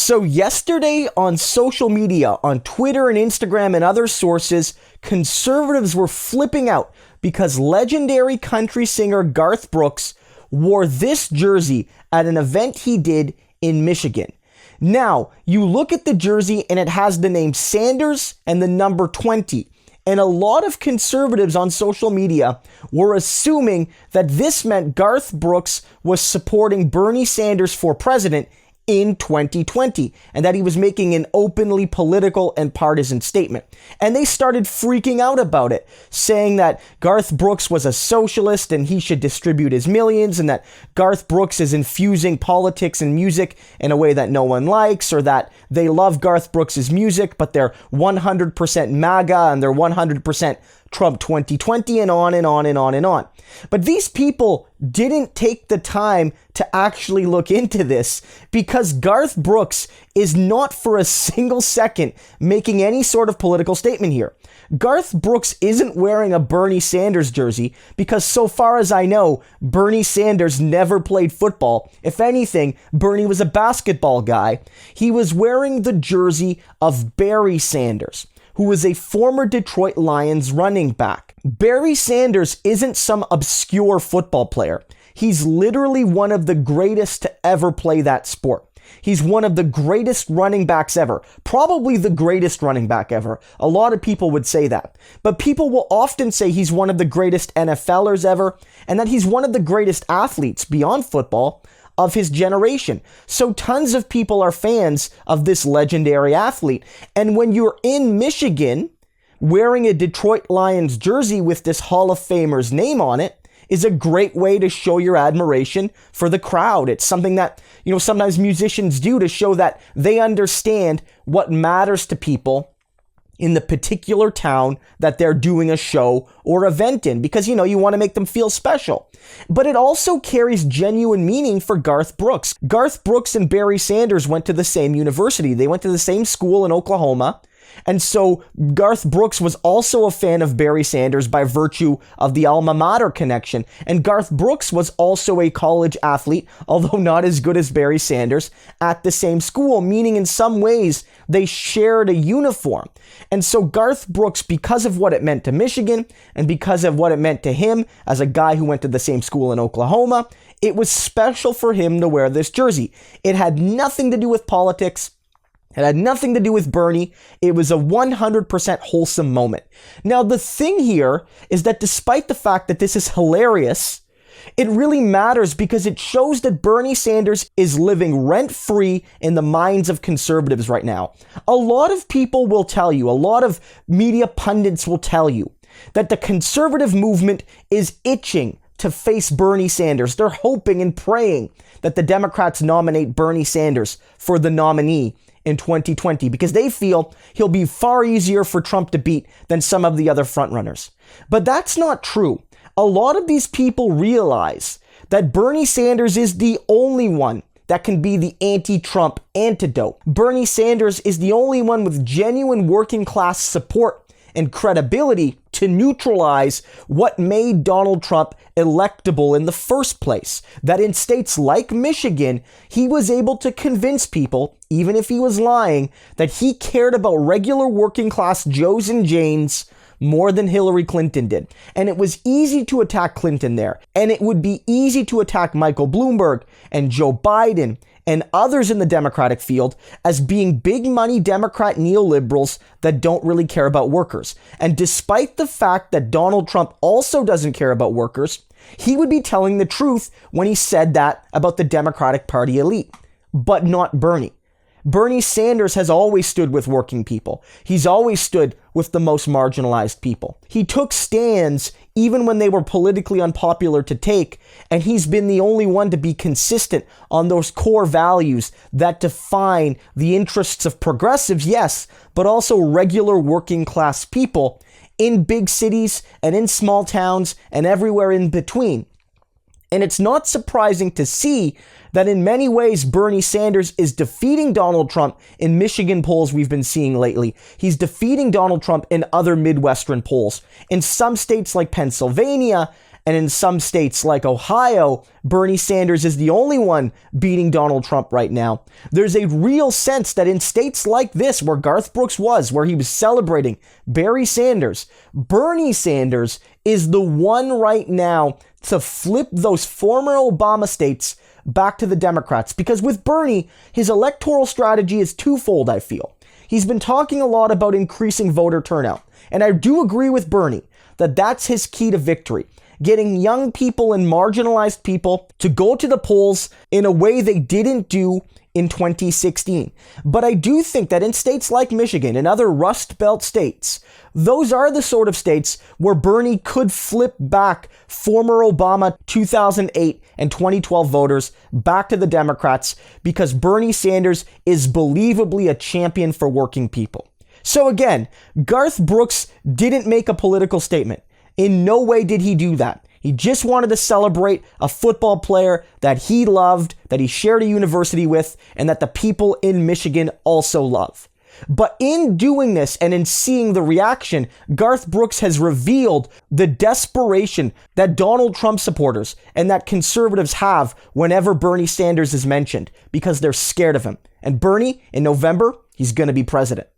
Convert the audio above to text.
So yesterday on social media, on Twitter and Instagram and other sources, conservatives were flipping out because legendary country singer Garth Brooks wore this jersey at an event he did in Michigan. Now, you look at the jersey and it has the name Sanders and the number 20. And a lot of conservatives on social media were assuming that this meant Garth Brooks was supporting Bernie Sanders for president in 2020, and that he was making an openly political and partisan statement. And they started freaking out about it, saying that Garth Brooks was a socialist and he should distribute his millions, and that Garth Brooks is infusing politics and music in a way that no one likes, or that they love Garth Brooks' music, but they're 100% MAGA and they're 100% Trump 2020, and on and on and on and on. But these people didn't take the time to actually look into this, because Garth Brooks is not for a single second making any sort of political statement here. Garth Brooks isn't wearing a Bernie Sanders jersey because, so far as I know, Bernie Sanders never played football. If anything, Bernie was a basketball guy. He was wearing the jersey of Barry Sanders, who was a former Detroit Lions running back. Barry Sanders isn't some obscure football player. He's literally one of the greatest to ever play that sport. He's one of the greatest running backs ever. Probably the greatest running back ever. A lot of people would say that. But people will often say he's one of the greatest NFLers ever, and that he's one of the greatest athletes beyond football of his generation. So tons of people are fans of this legendary athlete. And when you're in Michigan wearing a Detroit Lions jersey with this Hall of Famer's name on it is a great way to show your admiration for the crowd. It's something that, sometimes musicians do to show that they understand what matters to people in the particular town that they're doing a show or event in, because, you want to make them feel special. But it also carries genuine meaning for Garth Brooks. Garth Brooks and Barry Sanders went to the same university. They went to the same school in Oklahoma. And so Garth Brooks was also a fan of Barry Sanders by virtue of the alma mater connection. And Garth Brooks was also a college athlete, although not as good as Barry Sanders, at the same school, meaning in some ways they shared a uniform. And so Garth Brooks, because of what it meant to Michigan and because of what it meant to him as a guy who went to the same school in Oklahoma, it was special for him to wear this jersey. It had nothing to do with politics. It had nothing to do with Bernie. It was a 100% wholesome moment. Now, the thing here is that despite the fact that this is hilarious, it really matters because it shows that Bernie Sanders is living rent-free in the minds of conservatives right now. A lot of people will tell you, a lot of media pundits will tell you that the conservative movement is itching to face Bernie Sanders. They're hoping and praying that the Democrats nominate Bernie Sanders for the nominee in 2020 because they feel he'll be far easier for Trump to beat than some of the other frontrunners. But that's not true. A lot of these people realize that Bernie Sanders is the only one that can be the anti-Trump antidote. Bernie Sanders is the only one with genuine working class support and credibility to neutralize what made Donald Trump electable in the first place. That in states like Michigan, he was able to convince people, even if he was lying, that he cared about regular working class Joes and Janes more than Hillary Clinton did. And it was easy to attack Clinton there. And it would be easy to attack Michael Bloomberg and Joe Biden and others in the Democratic field as being big money Democrat neoliberals that don't really care about workers. And despite the fact that Donald Trump also doesn't care about workers, he would be telling the truth when he said that about the Democratic Party elite, but not Bernie. Bernie Sanders has always stood with working people. He's always stood with the most marginalized people. He took stands even when they were politically unpopular to take, and he's been the only one to be consistent on those core values that define the interests of progressives, yes, but also regular working class people in big cities and in small towns and everywhere in between. And it's not surprising to see that in many ways Bernie Sanders is defeating Donald Trump in Michigan polls we've been seeing lately. He's defeating Donald Trump in other Midwestern polls. In some states like Pennsylvania And in some states like Ohio, Bernie Sanders is the only one beating Donald Trump right now. There's a real sense that in states like this, where Garth Brooks was, where he was celebrating Bernie Sanders is the one right now to flip those former Obama states back to the Democrats. Because with Bernie, his electoral strategy is twofold, I feel. He's been talking a lot about increasing voter turnout. And I do agree with Bernie that that's his key to victory. Getting young people and marginalized people to go to the polls in a way they didn't do in 2016. But I do think that in states like Michigan and other Rust Belt states, those are the sort of states where Bernie could flip back former Obama 2008 and 2012 voters back to the Democrats, because Bernie Sanders is believably a champion for working people. So again, Garth Brooks didn't make a political statement. In no way did he do that. He just wanted to celebrate a football player that he loved, that he shared a university with, and that the people in Michigan also love. But in doing this and in seeing the reaction, Garth Brooks has revealed the desperation that Donald Trump supporters and that conservatives have whenever Bernie Sanders is mentioned, because they're scared of him. And Bernie, in November, he's going to be president.